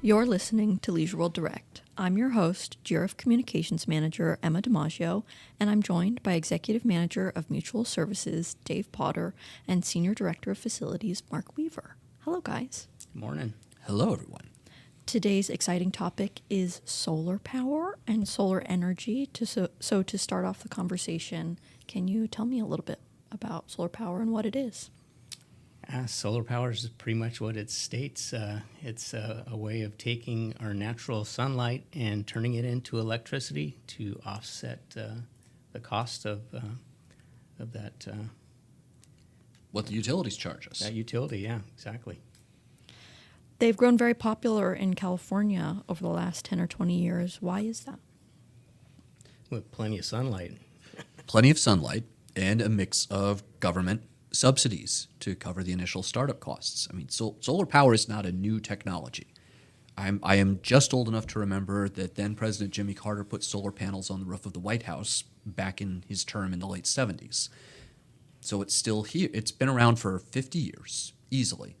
You're listening to Leisure World Direct. I'm your host, GRF Communications Manager Emma DiMaggio, and I'm joined by Executive Manager of Mutual Services Dave Potter and Senior Director of Facilities Mark Weaver. Hello, guys. Good morning. Hello, everyone. Today's exciting topic is solar power and solar energy. So to start off the conversation, can you tell me a little bit about solar power and what it is? Solar power is pretty much what it states. It's a way of taking our natural sunlight and turning it into electricity to offset the cost of that What the utilities charge us. that utility. Yeah, exactly. They've grown very popular in California over the last 10 or 20 years. Why is that? With plenty of sunlight. Plenty of sunlight and a mix of government subsidies to cover the initial startup costs. I mean, solar power is not a new technology. I am just old enough to remember that then President Jimmy Carter put solar panels on the roof of the White House back in his term in the late 70s. So it's still here. It's been around for 50 years, easily.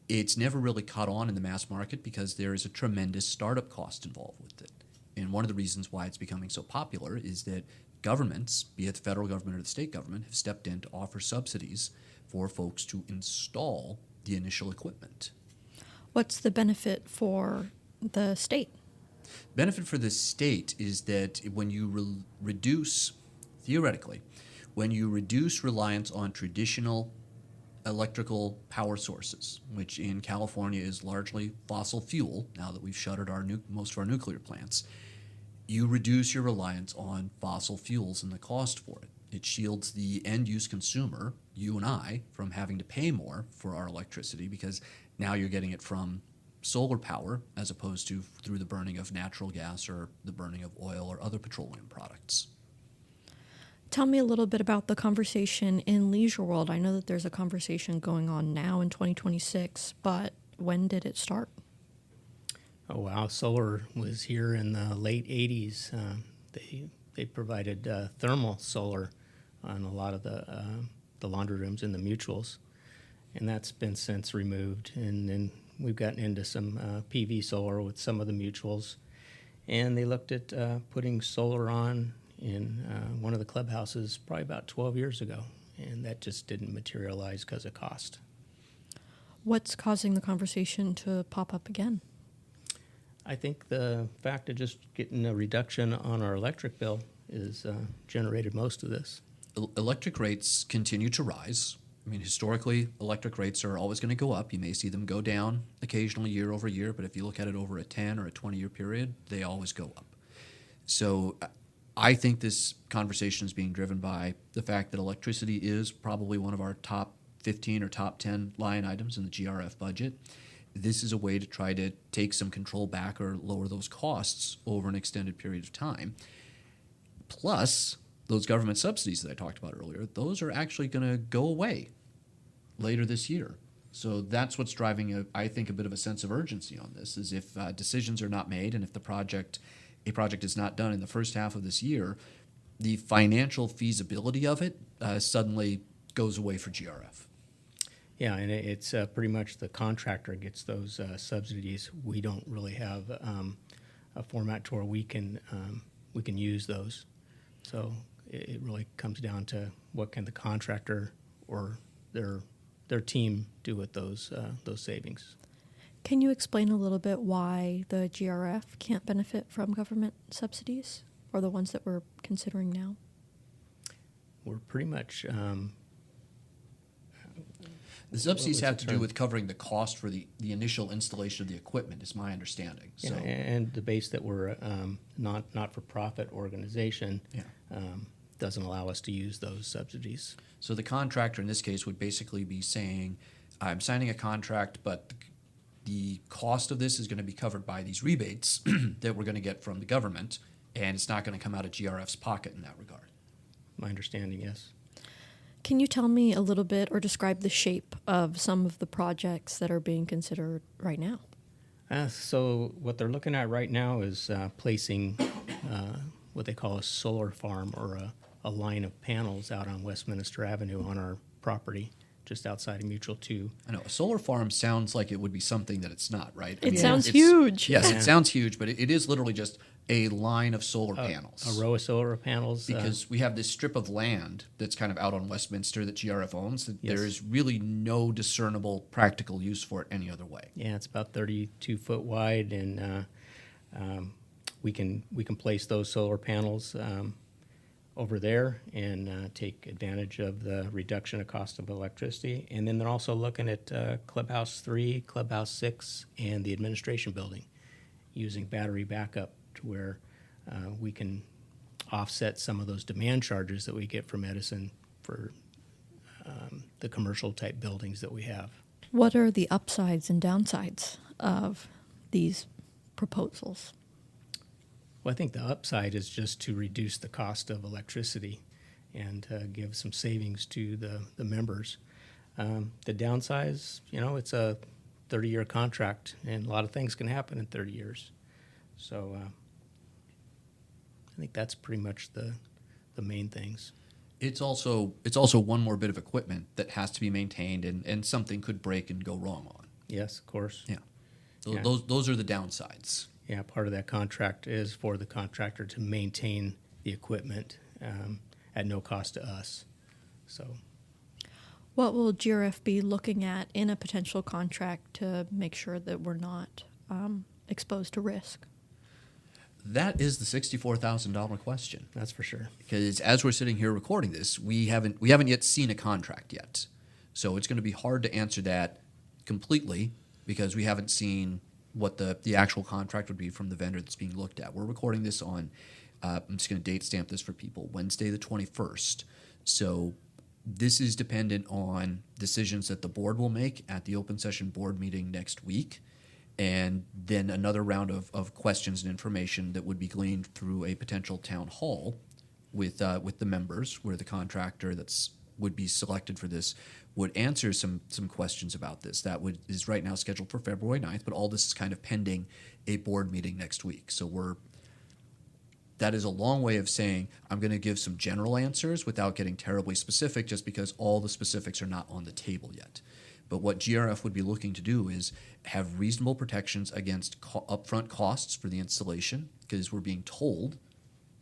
It's never really caught on in the mass market because there is a tremendous startup cost involved with it. And one of the reasons why it's becoming so popular is that governments, be it the federal government or the state government, have stepped in to offer subsidies for folks to install the initial equipment. What's the benefit for the state? Benefit for the state is that when you reduce, theoretically, when you reduce reliance on traditional electrical power sources, which in California is largely fossil fuel, now that we've shuttered most of our nuclear plants, you reduce your reliance on fossil fuels and the cost for it. It shields the end-use consumer, you and I, from having to pay more for our electricity because now you're getting it from solar power as opposed to through the burning of natural gas or the burning of oil or other petroleum products. Tell me a little bit about the conversation in Leisure World. I know that there's a conversation going on now in 2026, but when did it start? Oh wow! Solar was here in the late '80s. They provided thermal solar on a lot of the laundry rooms in the mutuals, and that's been since removed. And then we've gotten into some PV solar with some of the mutuals, and they looked at putting solar on in one of the clubhouses probably about 12 years ago, and that just didn't materialize because of cost. What's causing the conversation to pop up again? I think the fact of just getting a reduction on our electric bill is generated most of this. Electric rates continue to rise. I mean, historically, electric rates are always going to go up. You may see them go down occasionally year over year, but if you look at it over a 10 or a 20-year period, they always go up. So I think this conversation is being driven by the fact that electricity is probably one of our top 15 or top 10 line items in the GRF budget. This is a way to try to take some control back or lower those costs over an extended period of time. Plus, those government subsidies that I talked about earlier, those are actually going to go away later this year. So that's what's driving, I think, a bit of a sense of urgency on this, is if decisions are not made and if a project is not done in the first half of this year, the financial feasibility of it suddenly goes away for GRF. Yeah, and it's pretty much the contractor gets those subsidies. We don't really have a format to where we can use those. So it really comes down to what can the contractor or their team do with those savings. Can you explain a little bit why the GRF can't benefit from government subsidies, or the ones that we're considering now? We're pretty much the subsidies have to do with covering the cost for the initial installation of the equipment, is my understanding. Yeah, and the base that we're not-for-profit organization doesn't allow us to use those subsidies. So the contractor in this case would basically be saying, I'm signing a contract, but the cost of this is going to be covered by these rebates that we're going to get from the government, and it's not going to come out of GRF's pocket in that regard. My understanding, yes. Can you tell me a little bit or describe the shape of some of the projects that are being considered right now? So what they're looking at right now is placing what they call a solar farm or a line of panels out on Westminster Avenue on our property, just outside of Mutual 2. I know a solar farm sounds like it would be something that it's not, right? It sounds it's- huge. Yes, Yeah. it sounds huge, but it is literally just a line of solar panels. A row of solar panels. Because we have this strip of land that's kind of out on Westminster that GRF owns. That Yes. There is really no discernible practical use for it any other way. Yeah, it's about 32 foot wide, and we can place those solar panels over there and take advantage of the reduction of cost of electricity. And then they're also looking at Clubhouse 3, Clubhouse 6, and the administration building using battery backup to where we can offset some of those demand charges that we get from Edison for the commercial type buildings that we have. What are the upsides and downsides of these proposals? Well, I think the upside is just to reduce the cost of electricity and give some savings to the members. The downside is, it's a 30-year contract, and a lot of things can happen in 30 years. So I think that's pretty much the main things. It's also one more bit of equipment that has to be maintained and something could break and go wrong on. Yes, of course. Yeah. Yeah. Those are the downsides. Yeah, part of that contract is for the contractor to maintain the equipment at no cost to us. So, What will GRF be looking at in a potential contract to make sure that we're not exposed to risk? That is the $64,000 question. that's for sure. Because as we're sitting here recording this, we haven't yet seen a contract yet. So it's going to be hard to answer that completely because we haven't seen what the actual contract would be from the vendor that's being looked at. We're recording this on, I'm just going to date stamp this for people, Wednesday the 21st. So this is dependent on decisions that the board will make at the open session board meeting next week. And then another round of questions and information that would be gleaned through a potential town hall with the members, where the contractor would be selected for this would answer some questions about this. That is right now scheduled for February 9th, but all this is kind of pending a board meeting next week. So that is a long way of saying I'm going to give some general answers without getting terribly specific, just because all the specifics are not on the table yet. But what GRF would be looking to do is have reasonable protections against upfront costs for the installation, because we're being told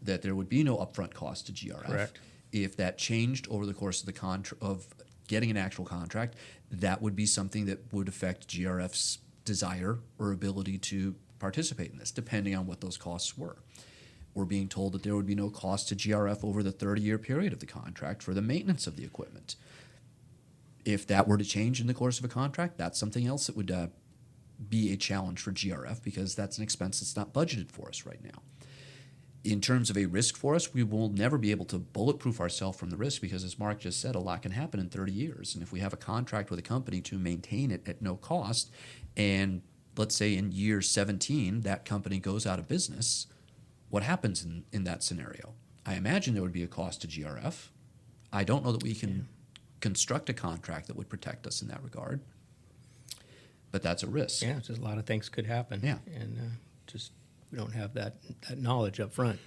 that there would be no upfront cost to GRF. Correct. If that changed over the course of of getting an actual contract, that would be something that would affect GRF's desire or ability to participate in this, depending on what those costs were. We're being told that there would be no cost to GRF over the 30-year period of the contract for the maintenance of the equipment. If that were to change in the course of a contract, that's something else that would be a challenge for GRF, because that's an expense that's not budgeted for us right now. In terms of a risk for us, we will never be able to bulletproof ourselves from the risk, because, as Mark just said, a lot can happen in 30 years. And if we have a contract with a company to maintain it at no cost, and let's say in year 17 that company goes out of business, what happens in that scenario? I imagine there would be a cost to GRF. I don't know that we can construct a contract that would protect us in that regard, but that's a risk. Yeah, just a lot of things could happen. Yeah. And just we don't have that knowledge up front.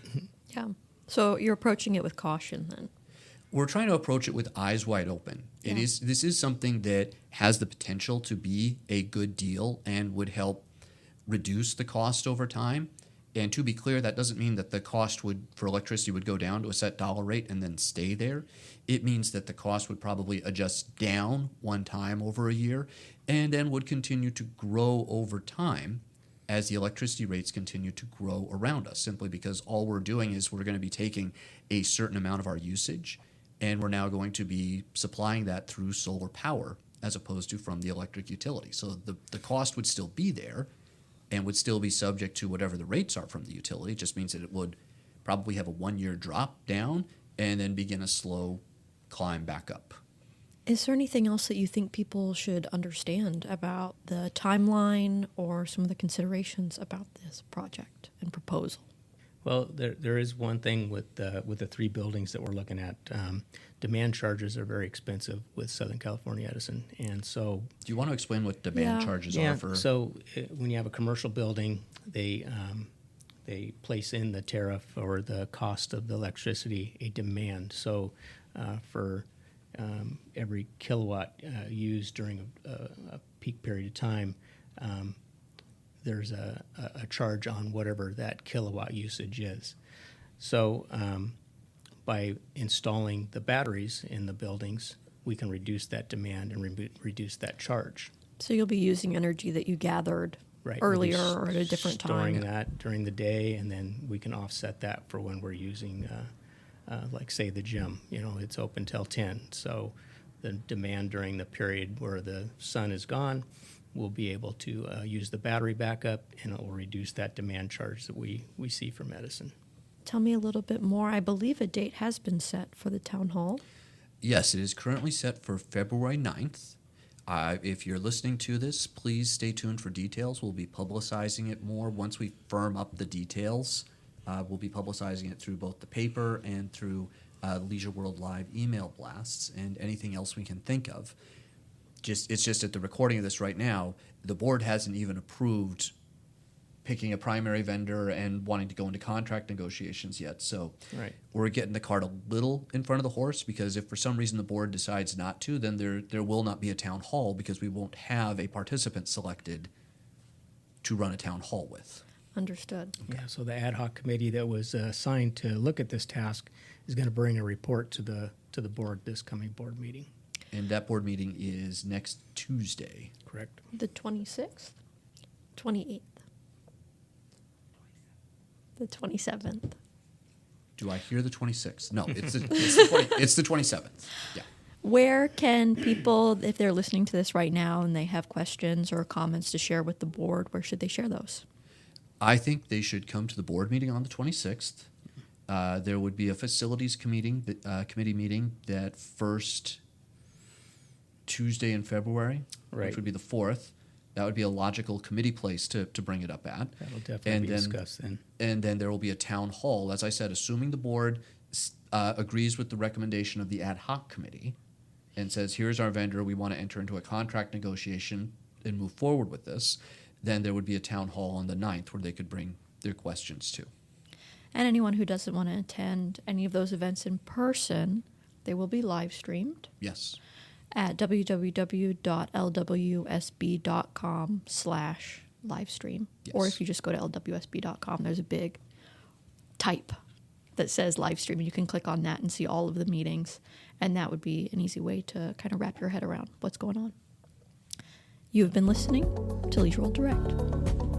Yeah. So you're approaching it with caution then. We're trying to approach it with eyes wide open. Yeah. This is something that has the potential to be a good deal and would help reduce the cost over time. And to be clear, that doesn't mean that the cost for electricity would go down to a set dollar rate and then stay there. It means that the cost would probably adjust down one time over a year and then would continue to grow over time as the electricity rates continue to grow around us, simply because all we're doing is we're going to be taking a certain amount of our usage and we're now going to be supplying that through solar power as opposed to from the electric utility. So the cost would still be there and would still be subject to whatever the rates are from the utility. It just means that it would probably have a 1-year drop down and then begin a slow climb back up. Is there anything else that you think people should understand about the timeline or some of the considerations about this project and proposal? Well, there is one thing with the 3 buildings that we're looking at. Demand charges are very expensive with Southern California Edison, and so Do you want to explain what demand charges are for? So when you have a commercial building, they place in the tariff or the cost of the electricity a demand. So for every kilowatt used during a peak period of time, there's a charge on whatever that kilowatt usage is. So by installing the batteries in the buildings, we can reduce that demand and reduce that charge. So you'll be using energy that you gathered Right. earlier We'll be or at a different storing time. that during the day, and then we can offset that for when we're using, like say the gym. It's open till 10, so the demand during the period where the sun is gone, we'll be able to use the battery backup, and it will reduce that demand charge that we see for Medicine. Tell me a little bit more. I believe a date has been set for the town hall. Yes, it is currently set for February 9th. If you're listening to this, please stay tuned for details. We'll be publicizing it more once we firm up the details. We'll be publicizing it through both the paper and through Leisure World Live email blasts and anything else we can think of. It's just at the recording of this right now, the board hasn't even approved picking a primary vendor and wanting to go into contract negotiations yet. So Right. we're getting the cart a little in front of the horse, because if for some reason the board decides not to, then there will not be a town hall, because we won't have a participant selected to run a town hall with. Understood. Yeah, so the ad hoc committee that was assigned to look at this task is going to bring a report to the board this coming board meeting. And that board meeting is next Tuesday. Correct. The 26th? 28th? The 27th? Do I hear the 26th? No, it's the 27th. Yeah. Where can people, if they're listening to this right now and they have questions or comments to share with the board, where should they share those? I think they should come to the board meeting on the 26th. There would be a facilities committee meeting that first Tuesday in February, Right. which would be the 4th. That would be a logical committee place to bring it up at. That'll definitely And be then- discussed then. And then there will be a town hall, as I said, assuming the board agrees with the recommendation of the ad hoc committee and says, here's our vendor, we want to enter into a contract negotiation and move forward with this. Then there would be a town hall on the 9th where they could bring their questions to. And anyone who doesn't want to attend any of those events in person, they will be live streamed Yes. at www.lwsb.com/livestream. Or Yes. if you just go to lwsb.com, there's a big type that says live stream, and you can click on that and see all of the meetings. And that would be an easy way to kind of wrap your head around what's going on. You have been listening to Leisure World Direct.